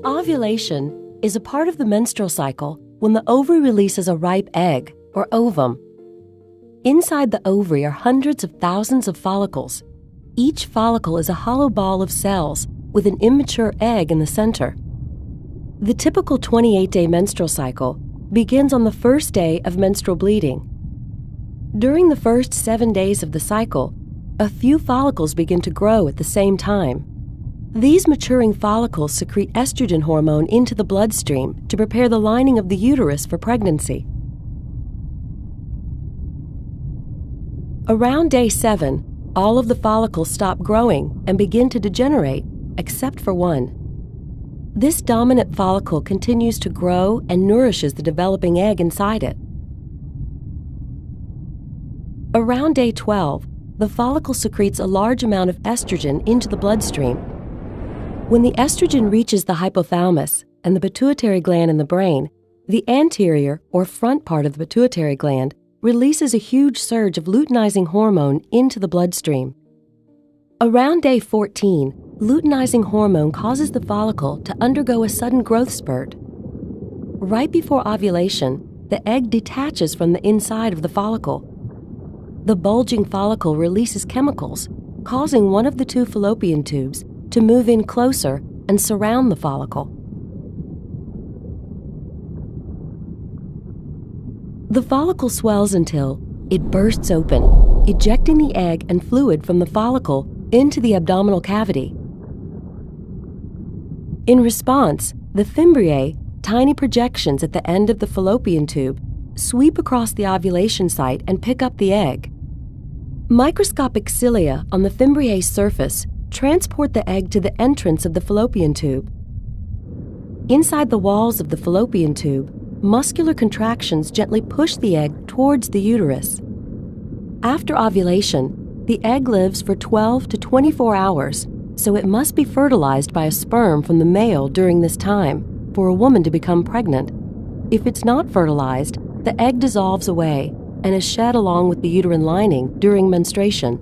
Ovulation is a part of the menstrual cycle when the ovary releases a ripe egg, or ovum. Inside the ovary are hundreds of thousands of follicles. Each follicle is a hollow ball of cells with an immature egg in the center. The typical 28-day menstrual cycle begins on the first day of menstrual bleeding. During the first 7 days of the cycle, a few follicles begin to grow at the same time. These maturing follicles secrete estrogen hormone into the bloodstream to prepare the lining of the uterus for pregnancy. Around day 7, all of the follicles stop growing and begin to degenerate, except for one. This dominant follicle continues to grow and nourishes the developing egg inside it. Around day 12, the follicle secretes a large amount of estrogen into the bloodstream. When the estrogen reaches the hypothalamus and the pituitary gland in the brain, the anterior or front part of the pituitary gland releases a huge surge of luteinizing hormone into the bloodstream. Around day 14, luteinizing hormone causes the follicle to undergo a sudden growth spurt. Right before ovulation, the egg detaches from the inside of the follicle. The bulging follicle releases chemicals, causing one of the two fallopian tubes to move in closer and surround the follicle. The follicle swells until it bursts open, ejecting the egg and fluid from the follicle into the abdominal cavity. In response, the fimbriae, tiny projections at the end of the fallopian tube, sweep across the ovulation site and pick up the egg. Microscopic cilia on the fimbriae's surface transport the egg to the entrance of the fallopian tube. Inside the walls of the fallopian tube, muscular contractions gently push the egg towards the uterus. After ovulation, the egg lives for 12 to 24 hours, so it must be fertilized by a sperm from the male during this time for a woman to become pregnant. If it's not fertilized, the egg dissolves away and is shed along with the uterine lining during menstruation.